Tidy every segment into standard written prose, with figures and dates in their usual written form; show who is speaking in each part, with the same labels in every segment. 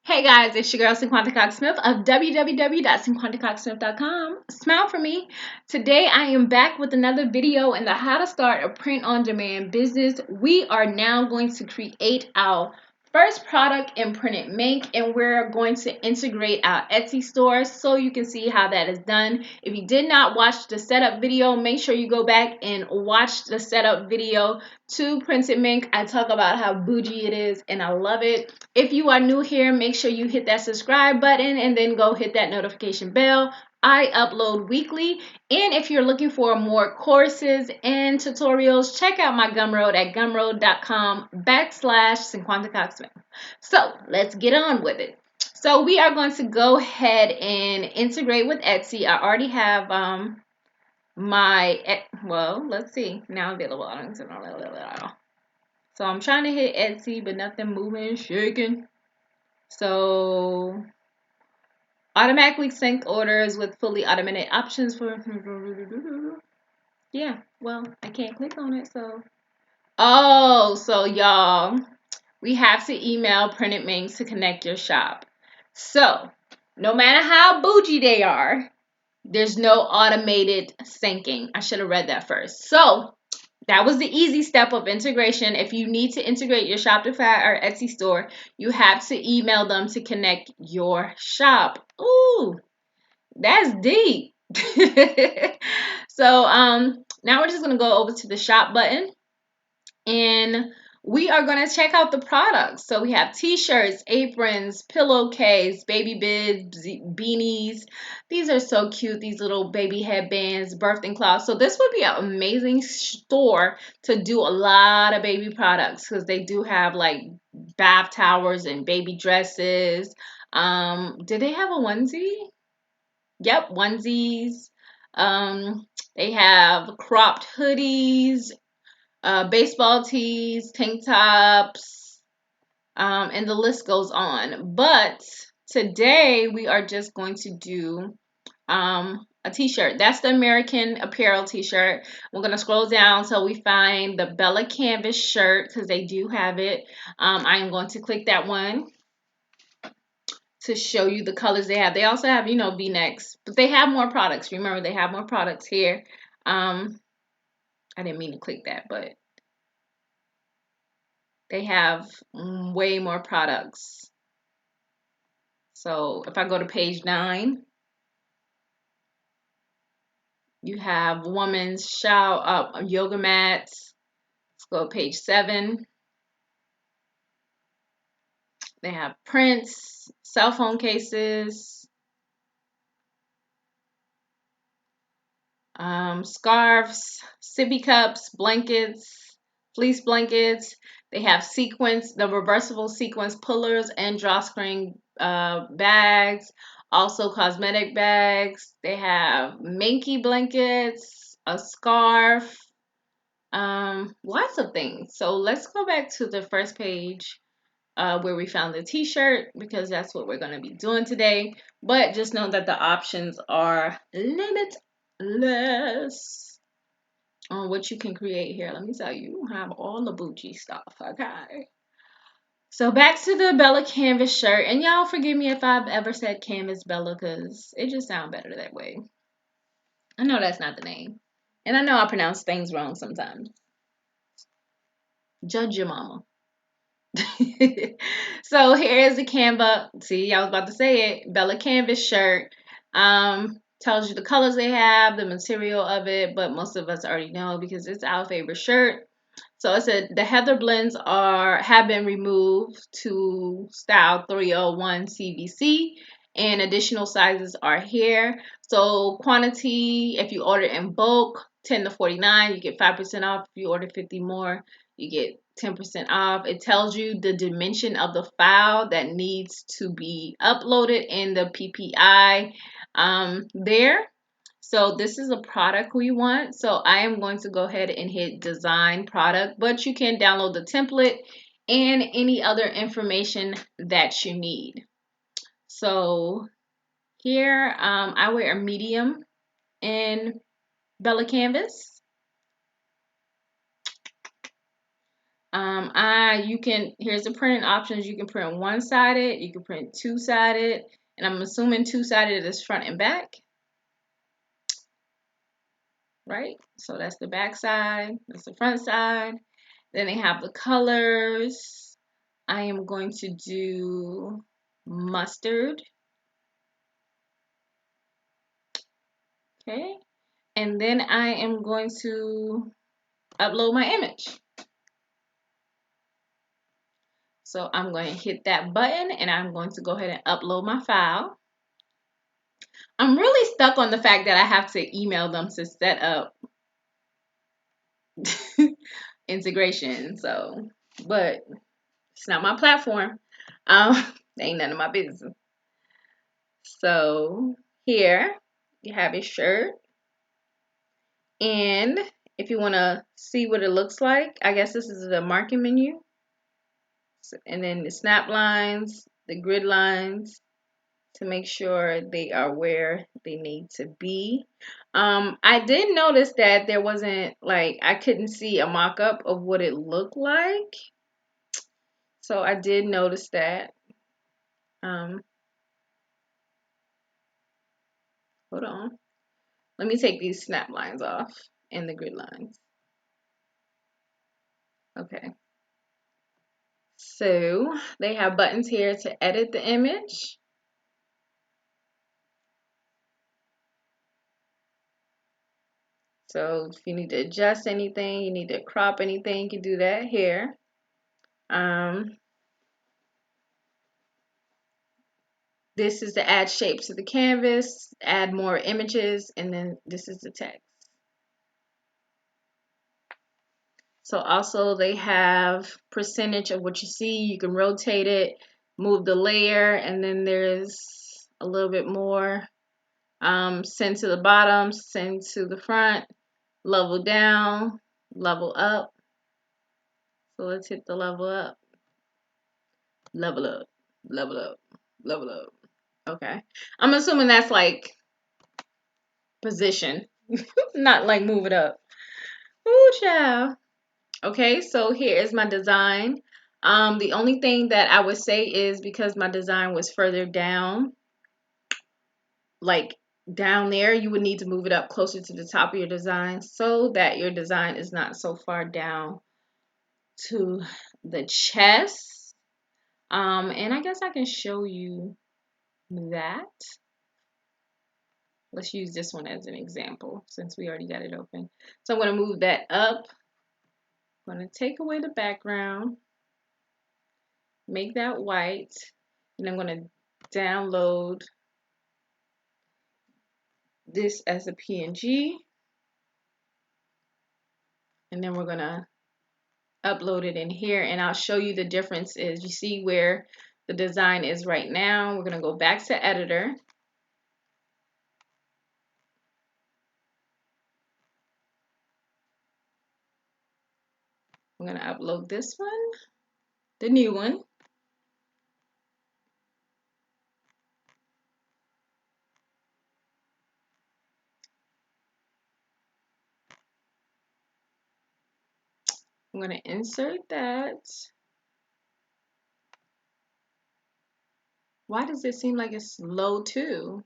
Speaker 1: Hey guys, it's your girl Cinquanta Cox-Smith of www.cinquantacoxsmith.com. Smile for me. Today I am back with another video in the how to start a print-on-demand business. We are now going to create our first product in Print Make, and we're going to integrate our Etsy store so you can see how that is done. If you did not watch the setup video, make sure you go back and watch the setup video to Print Make. I talk about how bougie it is and I love it. If you are new here, make sure you hit that subscribe button and then go hit that notification bell. I upload weekly, and if you're looking for more courses and tutorials, check out my Gumroad at gumroad.com/CinquantaCoxSmith. So let's get on with it. So we are going to go ahead and integrate with Etsy. I already have let's see, now available. So I'm trying to hit Etsy, but nothing moving, shaking. So automatically sync orders with fully automated options for, yeah, well, I can't click on it, so. Oh, so y'all, we have to email Printed Minx to connect your shop. So no matter how bougie they are, there's no automated syncing. I should have read that first. So that was the easy step of integration. If you need to integrate your Shopify or Etsy store, you have to email them to connect your shop. Ooh, that's deep. So now we're just gonna go over to the shop button, and we are going to check out the products. So we have t-shirts, aprons, pillowcase, baby bibs, beanies. These are so cute, these little baby headbands, birthing cloths. So this would be an amazing store to do a lot of baby products, because they do have like bath towels and baby dresses. Do they have a onesie? Yep, onesies. They have cropped hoodies, baseball tees, tank tops, and the list goes on. But today we are just going to do a t-shirt. That's the American Apparel t-shirt. We're going to scroll down till we find the Bella Canvas shirt, because they do have it. I am going to click that one to show you the colors they have. They also have, V-necks, but they have more products. Remember, they have more products here. I didn't mean to click that, but they have way more products. So if I go to page 9, you have women's shower, yoga mats. Let's go to page 7. They have prints, cell phone cases, scarves, sippy cups, blankets, fleece blankets. They have the reversible sequence pullers and drawstring bags, also cosmetic bags. They have Minky blankets, a scarf, lots of things. So let's go back to the first page where we found the t-shirt, because that's what we're going to be doing today. But just know that the options are limitless on what you can create here. Let me tell you, you have all the bougie stuff, okay? So back to the Bella Canvas shirt, and y'all forgive me if I've ever said Canvas Bella, because it just sounds better that way. I know that's not the name, and I know I pronounce things wrong sometimes. Judge your mama. So here is the Canva. See, I was about to say it. Bella Canvas shirt. Tells you the colors they have, the material of it, but most of us already know because it's our favorite shirt. So it said the heather blends have been removed to style 301 CVC, and additional sizes are here. So quantity, if you order in bulk, 10 to 49, you get 5% off. If you order 50 more, you get 10% off. It tells you the dimension of the file that needs to be uploaded in the PPI there. So this is a product we want. So I am going to go ahead and hit design product, but you can download the template and any other information that you need. So here I wear a medium in Bella Canvas. Here's the printing options. You can print one-sided, you can print two-sided, and I'm assuming two-sided is front and back, right? So that's the back side, that's the front side. Then they have the colors. I am going to do mustard, okay? And then I am going to upload my image. So I'm going to hit that button and I'm going to go ahead and upload my file. I'm really stuck on the fact that I have to email them to set up integration. So, but it's not my platform. Ain't none of my business. So here you have your shirt. And if you want to see what it looks like, I guess this is the marking menu. And then the snap lines, the grid lines, to make sure they are where they need to be. I did notice that there wasn't, like, I couldn't see a mock-up of what it looked like. So I did notice that. Hold on. Let me take these snap lines off and the grid lines. Okay. So they have buttons here to edit the image. So if you need to adjust anything, you need to crop anything, you can do that here. This is to add shape to the canvas, add more images, and then this is the text. So also they have percentage of what you see. You can rotate it, move the layer, and then there's a little bit more. Send to the bottom, send to the front, level down, level up. So let's hit the level up, level up, level up, level up. Okay. I'm assuming that's like position, not like move it up. Ooh, child. Okay, so here is my design. The only thing that I would say is because my design was further down, like down there, you would need to move it up closer to the top of your design so that your design is not so far down to the chest. And I guess I can show you that. Let's use this one as an example since we already got it open. So I'm going to move that up. I'm going to take away the background, make that white, and I'm going to download this as a PNG. And then we're going to upload it in here, and I'll show you the differences. You see where the design is right now. We're going to go back to editor. I'm going to upload this one, the new one. I'm going to insert that. Why does it seem like it's low too?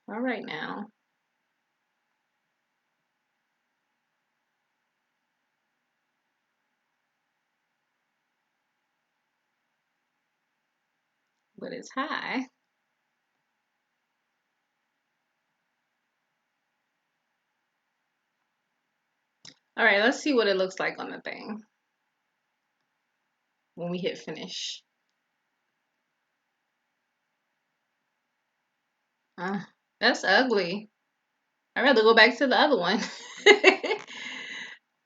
Speaker 1: All right now. But it's high. All right, let's see what it looks like on the thing when we hit finish. That's ugly. I'd rather go back to the other one. Yeah,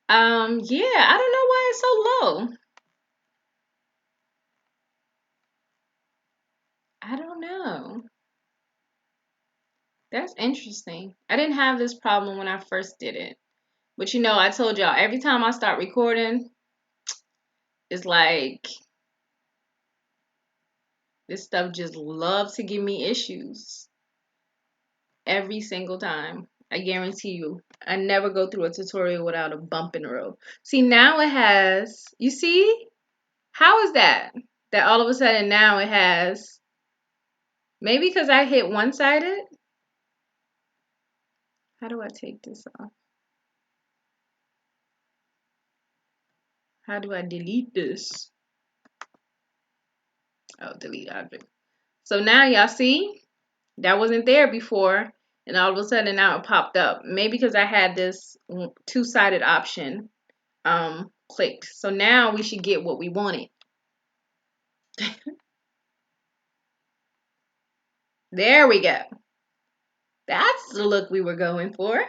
Speaker 1: I don't know why it's so low. I don't know. That's interesting. I didn't have this problem when I first did it. But you know, I told y'all, every time I start recording, it's like this stuff just loves to give me issues every single time. I guarantee you. I never go through a tutorial without a bump in the road. See, now it has, you see? How is that? That all of a sudden now it has, maybe because I hit one-sided? How do I take this off? How do I delete this? Oh, delete object. So now y'all see, that wasn't there before, and all of a sudden now it popped up. Maybe because I had this two-sided option clicked. So now we should get what we wanted. There we go. That's the look we were going for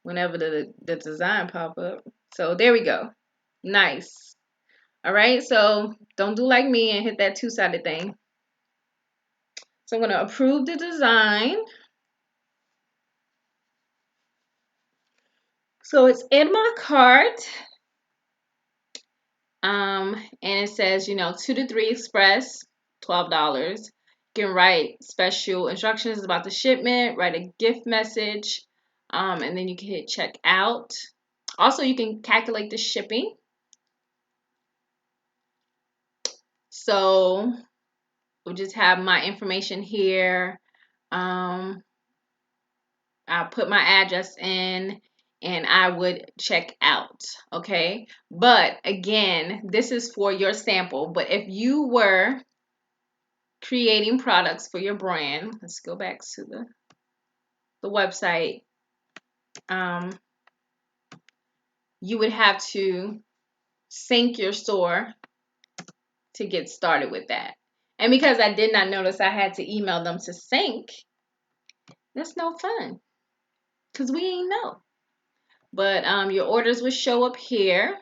Speaker 1: whenever the design pop up. So there we go. Nice. All right, so don't do like me and hit that two-sided thing. So I'm going to approve the design. So it's in my cart. And it says, 2 to 3 express, $12. You can write special instructions about the shipment, write a gift message, and then you can hit check out. Also, you can calculate the shipping. So we'll just have my information here. I'll put my address in and I would check out. Okay. But again, this is for your sample. But if you were creating products for your brand, let's go back to the website. You would have to sync your store to get started with that. And because I did not notice I had to email them to sync, that's no fun because we ain't know. But your orders would show up here.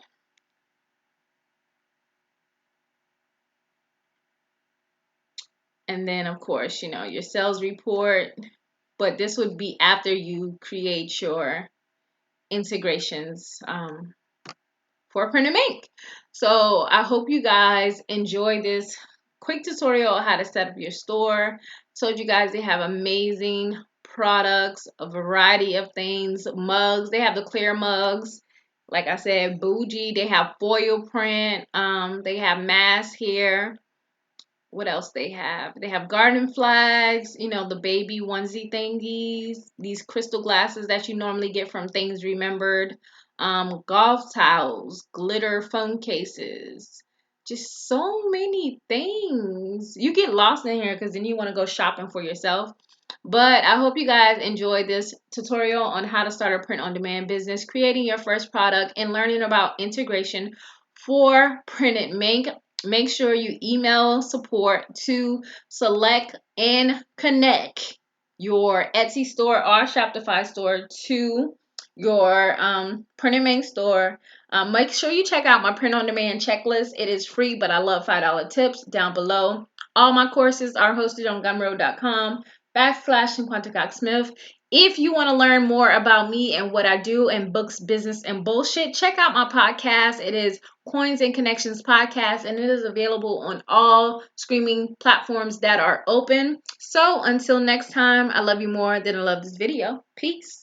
Speaker 1: And then, of course, your sales report. But this would be after you create your integrations for print and make. So I hope you guys enjoy this quick tutorial on how to set up your store. Told you guys they have amazing products, a variety of things, mugs. They have the clear mugs. Like I said, bougie. They have foil print. They have masks here. What else they have? They have garden flags, the baby onesie thingies, these crystal glasses that you normally get from Things Remembered, golf towels, glitter phone cases, just so many things. You get lost in here because then you want to go shopping for yourself. But I hope you guys enjoyed this tutorial on how to start a print-on-demand business, creating your first product, and learning about integration for print and make. Make sure you email support to select and connect your Etsy store or Shopify store to your print and make store. Make sure you check out my print on demand checklist. It is free, but I love $5 tips down below. All my courses are hosted on Gumroad.com/Cinquanta Cox-Smith. If you want to learn more about me and what I do in books, business, and bullshit, check out my podcast. It is Coins and Connections Podcast, and it is available on all streaming platforms that are open. So until next time, I love you more than I love this video. Peace.